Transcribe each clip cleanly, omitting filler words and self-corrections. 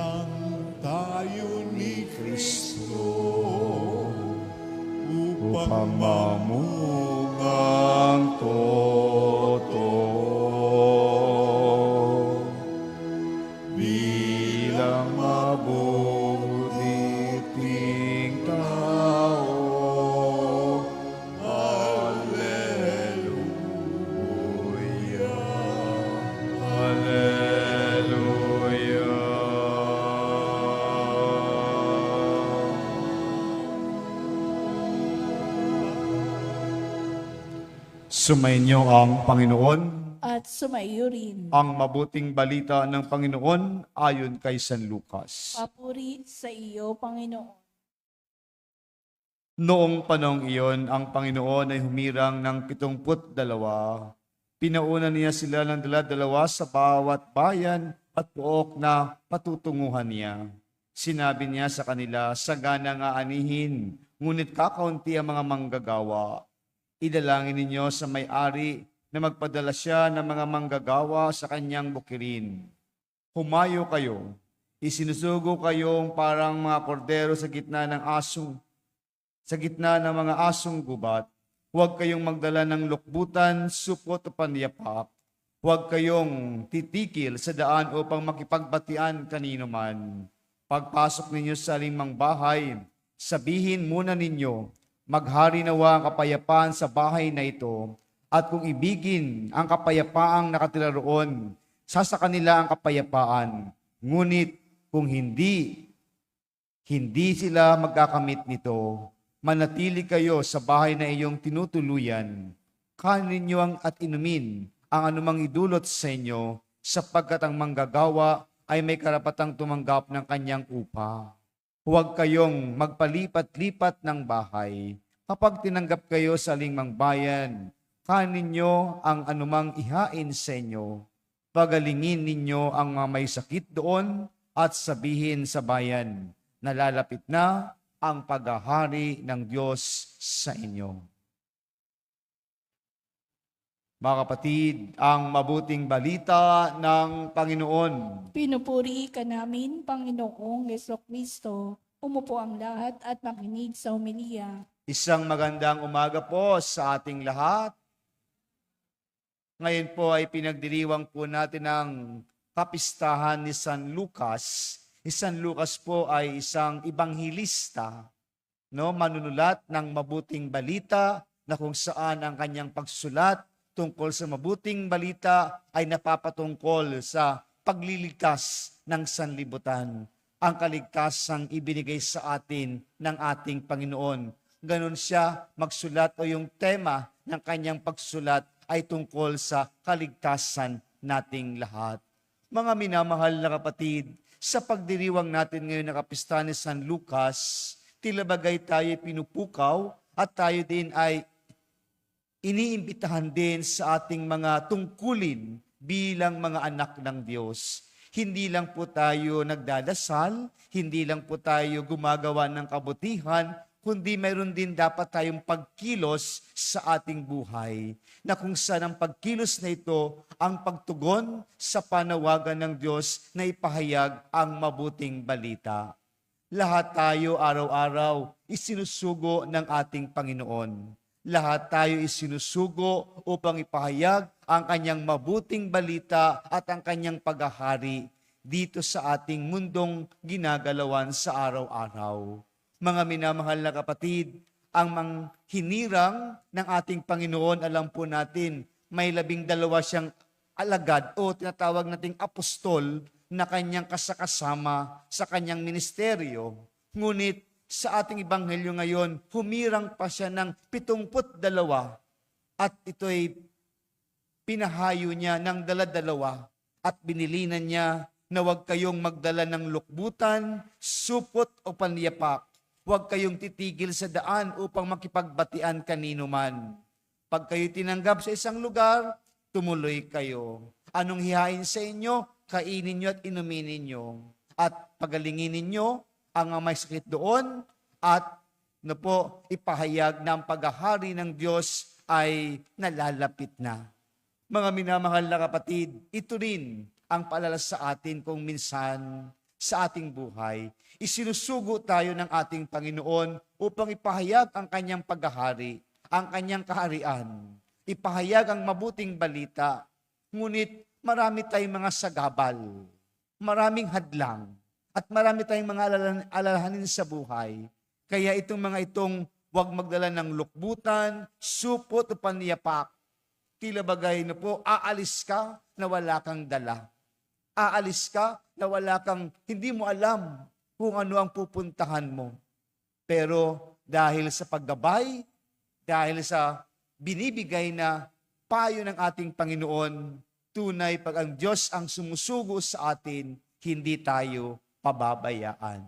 humirang tayo ni Kristo upang mamungang totoo bilang mabuting tao. Hallelujah, Sumainyo ang Panginoon. At sumaiyo rin. Ang mabuting balita ng Panginoon ayon kay San Lucas. Papuri sa iyo, Panginoon. Noong panahong iyon, ang Panginoon ay humirang ng 72. Pinauna niya sila ng dala-dalawa sa bawat bayan at pook na patutunguhan niya. Sinabi niya sa kanila, sagana nga anihin, ngunit kakaunti ang mga manggagawa. Idalangin ninyo sa may-ari na magpadala siya ng mga manggagawa sa kanyang bukirin. Humayo kayo, isinusugo kayong parang mga kordero sa gitna ng mga asong gubat. Huwag kayong magdala ng lukbutan, supot o panyapak. Huwag kayong titikil sa daan upang makipagbatian kanino man. Pagpasok ninyo sa limang bahay, sabihin muna ninyo, maghari nawa ang kapayapaan sa bahay na ito, at kung ibigin ang kapayapaang nakatira roon, sasa kanila ang kapayapaan. Ngunit kung hindi sila magkakamit nito, manatili kayo sa bahay na iyong tinutuluyan. Kanin ninyo at inumin ang anumang idulot sa inyo, sapagkat ang manggagawa ay may karapatang tumanggap ng kanyang upa. Huwag kayong magpalipat-lipat ng bahay. Kapag tinanggap kayo sa limang bayan, kanin ninyo ang anumang ihain sa inyo. Pagalingin ninyo ang mga may sakit doon at sabihin sa bayan, nalalapit na ang paghahari ng Diyos sa inyo. Mga kapatid, ang mabuting balita ng Panginoon. Pinupuri ka namin, Panginoong Jesucristo. Umupo ang lahat at makinig sa homilya. Isang magandang umaga po sa ating lahat. Ngayon po ay pinagdiriwang po natin ang kapistahan ni San Lucas. Si San Lucas po ay isang ibanghilista, manunulat ng mabuting balita na kung saan ang kanyang pagsulat tungkol sa mabuting balita ay napapatungkol sa pagliligtas ng sanlibutan, ang kaligtasang ibinigay sa atin ng ating Panginoon. Ganon siya magsulat o yung tema ng kanyang pagsulat ay tungkol sa kaligtasan nating lahat. Mga minamahal na kapatid, sa pagdiriwang natin ngayon ng kapistahan ni San Lucas, tila bagay tayo pinupukaw at tayo din ay iniimbitahan din sa ating mga tungkulin bilang mga anak ng Diyos. Hindi lang po tayo nagdadasal, hindi lang po tayo gumagawa ng kabutihan, kundi mayroon din dapat tayong pagkilos sa ating buhay, na kung saan ang pagkilos na ito ang pagtugon sa panawagan ng Diyos na ipahayag ang mabuting balita. Lahat tayo araw-araw isinusugo ng ating Panginoon. Lahat tayo isinusugo upang ipahayag ang kanyang mabuting balita at ang kanyang paghahari dito sa ating mundong ginagalawan sa araw-araw. Mga minamahal na kapatid, ang hinirang ng ating Panginoon, alam po natin, may 12 siyang alagad o tinatawag nating apostol na kanyang kasakasama sa kanyang ministeryo. Ngunit sa ating ebanghelyo ngayon, humirang pa siya ng 72 at ito'y pinahayo niya ng dala-dalawa at binilinan niya na huwag kayong magdala ng lukbutan, supot o panyapak. Huwag kayong titigil sa daan upang makipagbatian kanino man. Pag kayo tinanggap sa isang lugar, tumuloy kayo. Anong hihain sa inyo, kainin nyo at inumin ninyo. At pagalingin ninyo ang may sakit doon at ipahayag na ang paghahari ng Diyos ay nalalapit na. Mga minamahal na kapatid, ito rin ang paalala sa atin kung minsan sa ating buhay. Isinusugo tayo ng ating Panginoon upang ipahayag ang kanyang paghahari, ang kanyang kaharian. Ipahayag ang mabuting balita. Ngunit marami tayong mga sagabal, maraming hadlang, at marami tayong mga alalahanin sa buhay. Kaya itong mga itong huwag magdala ng lukbutan, supot o paniyapak. Tila bagay na po, aalis ka na wala kang dala. Aalis ka na wala kang, hindi mo alam kung ano ang pupuntahan mo. Pero dahil sa paggabay, dahil sa binibigay na payo ng ating Panginoon, tunay pag ang Diyos ang sumusugo sa atin, hindi tayo pababayaan.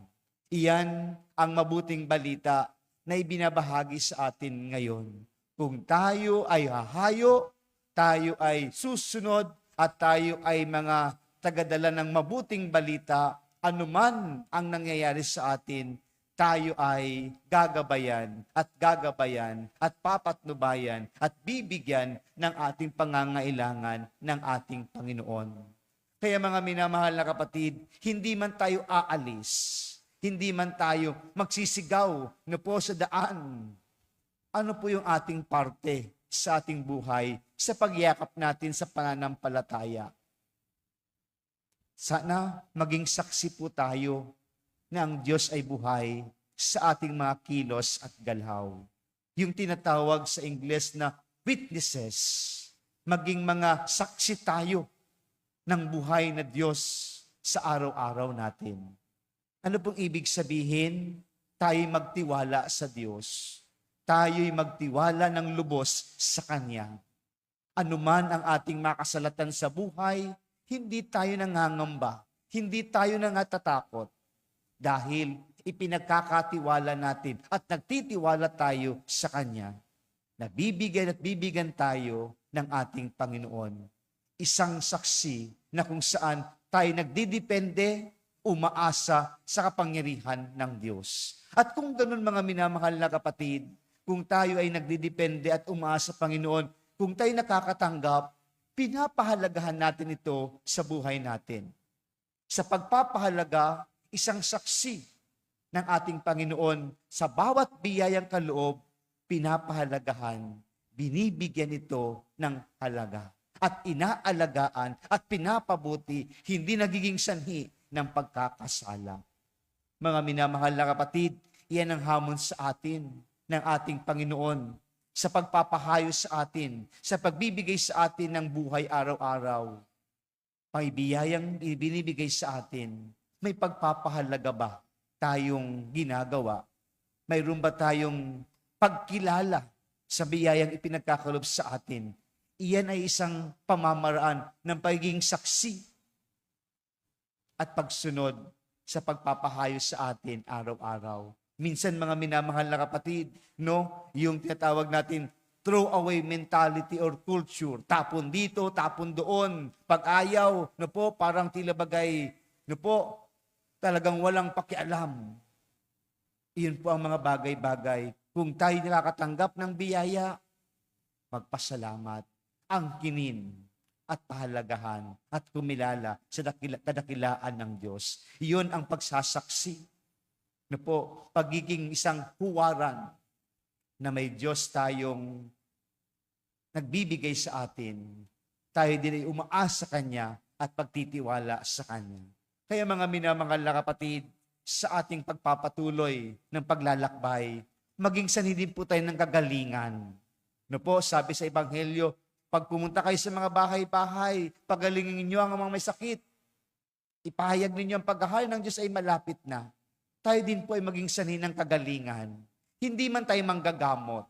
Iyan ang mabuting balita na ibinabahagi sa atin ngayon. Kung tayo ay hahayo, tayo ay susunod, at tayo ay mga tagadala ng mabuting balita, anuman ang nangyayari sa atin, tayo ay gagabayan at papatnubayan at bibigyan ng ating pangangailangan ng ating Panginoon. Kaya mga minamahal na kapatid, hindi man tayo aalis, hindi man tayo magsisigaw na po sa daan. Ano po yung ating parte sa ating buhay sa pagyakap natin sa pananampalataya? Sana maging saksi po tayo na ang Diyos ay buhay sa ating mga kilos at galaw. Yung tinatawag sa Ingles na witnesses, maging mga saksi tayo ng buhay na Diyos sa araw-araw natin. Ano pong ibig sabihin? Tayo'y magtiwala sa Diyos. Tayo'y magtiwala ng lubos sa Kanya. Anuman ang ating makasalatan sa buhay, hindi tayo nangangamba, hindi tayo nangatatakot. Dahil ipinagkakatiwala natin at nagtitiwala tayo sa Kanya. Nabibigyan at bibigyan tayo ng ating Panginoon. Isang saksi na kung saan tayo nagdidepende, umaasa sa kapangyarihan ng Diyos. At kung ganun mga minamahal na kapatid, kung tayo ay nagdidepende at umaasa sa Panginoon, kung tayo nakakatanggap, pinapahalagahan natin ito sa buhay natin. Sa pagpapahalaga, isang saksi ng ating Panginoon sa bawat biyayang kaloob, pinapahalagahan, binibigyan ito ng halaga. At inaalagaan at pinapabuti, hindi nagiging sanhi ng pagkakasala. Mga minamahal na kapatid, iyan ang hamon sa atin ng ating Panginoon sa pagpapahayo sa atin, sa pagbibigay sa atin ng buhay araw-araw. May biyayang ibinibigay sa atin, may pagpapahalaga ba tayong ginagawa? Mayroon ba tayong pagkilala sa biyayang ipinagkakalob sa atin? Iyan ay isang pamamaraan ng pagiging saksi at pagsunod sa pagpapahayo sa atin araw-araw. Minsan mga minamahal na kapatid, yung tinatawag natin throw-away mentality or culture. Tapon dito, tapon doon. Pag ayaw, parang tila bagay, talagang walang pakialam. Iyon po ang mga bagay-bagay. Kung tayo nakakatanggap ng biyaya, magpasalamat, angkinin at pahalagahan at kumilala sa kadakilaan ng Diyos. Iyon ang pagsasaksi. Pagiging isang huwaran na may Diyos tayong nagbibigay sa atin. Tayo din ay umaasa sa Kanya at pagtitiwala sa Kanya. Kaya mga minamahal na kapatid, sa ating pagpapatuloy ng paglalakbay, maging sanhi din po tayo ng kagalingan. Sabi sa Ebanghelyo, pag pumunta kayo sa mga bahay-bahay, pagalingin ninyo ang mga may sakit. Ipahayag ninyo ang paghahari ng Diyos ay malapit na. Tayo din po ay maging sanhi ng kagalingan. Hindi man tayo manggagamot.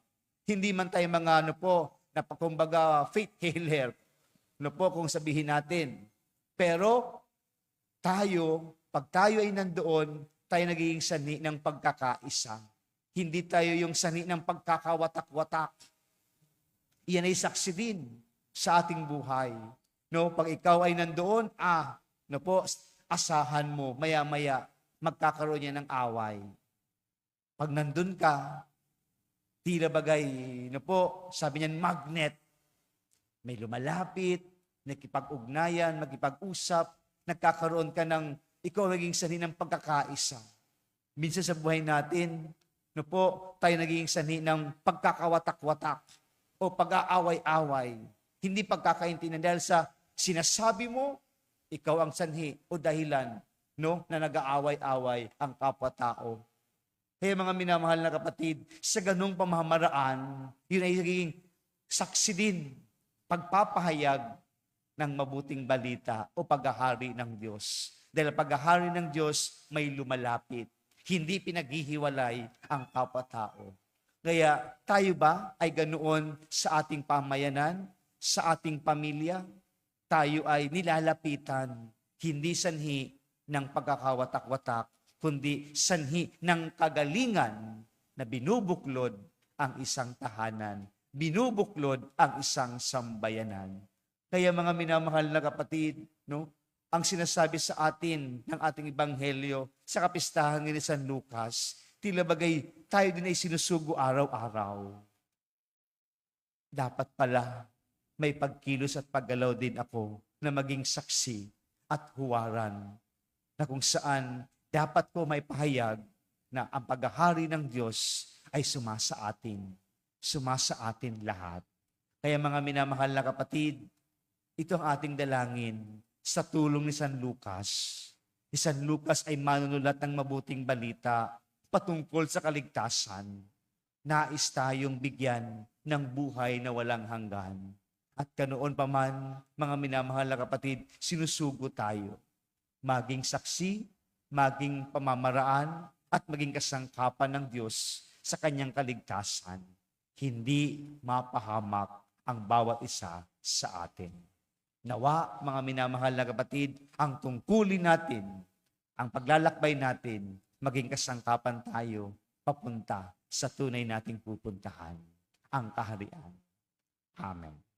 Hindi man tayo mga kumbaga faith healer. Kung sabihin natin. Pero pag tayo ay nandoon, tayo nagiging sanhi ng pagkakaisa. Hindi tayo yung sanhi ng pagkakawatak-watak. Iyan ay saksi din sa ating buhay. Pag ikaw ay nandoon, asahan mo, maya-maya, magkakaroon yan ng away. Pag nandun ka, tila bagay, sabi niyan, magnet. May lumalapit, nakipag-ugnayan, makipag-usap, nagkakaroon ka ng ikaw naging sanhi ng pagkakaisa. Minsan sa buhay natin, tayo naging sanhi ng pagkakawatak-watak o pag-aaway-away. Hindi pagkakaintindihan dahil sa sinasabi mo, ikaw ang sanhi o dahilan na nag-aaway-away ang kapwa-tao. Kaya mga minamahal na kapatid, sa ganung pamamaraan, yun ay naging saksi din, pagpapahayag ng mabuting balita o paghahari ng Diyos. Dahil paghahari ng Diyos may lumalapit. Hindi pinaghihiwalay ang kapwa-tao. Kaya tayo ba ay ganoon sa ating pamayanan, sa ating pamilya? Tayo ay nilalapitan, hindi sanhi ng pagkakawatak-watak, kundi sanhi ng kagalingan na binubuklod ang isang tahanan, binubuklod ang isang sambayanan. Kaya mga minamahal na kapatid, ang sinasabi sa atin ng ating ebanghelyo sa kapistahan ni San Lucas, tila bagay tayo din ay sinusugo araw-araw. Dapat pala may pagkilos at paggalaw din ako na maging saksi at huwaran na kung saan dapat ko may pahayag na ang paghahari ng Diyos ay sumasa atin lahat. Kaya mga minamahal na kapatid, ito ang ating dalangin sa tulong ni San Lucas. Si San Lucas ay manunulat ng mabuting balita patungkol sa kaligtasan. Nais tayong bigyan ng buhay na walang hanggan. At kanoon pa man, mga minamahal na kapatid, sinusugo tayo. Maging saksi, maging pamamaraan, at maging kasangkapan ng Diyos sa kanyang kaligtasan. Hindi mapahamak ang bawat isa sa atin. Nawa, mga minamahal na kapatid, ang tungkulin natin, ang paglalakbay natin, maging kasangkapan tayo papunta sa tunay nating pupuntahan, ang kaharian. Amen.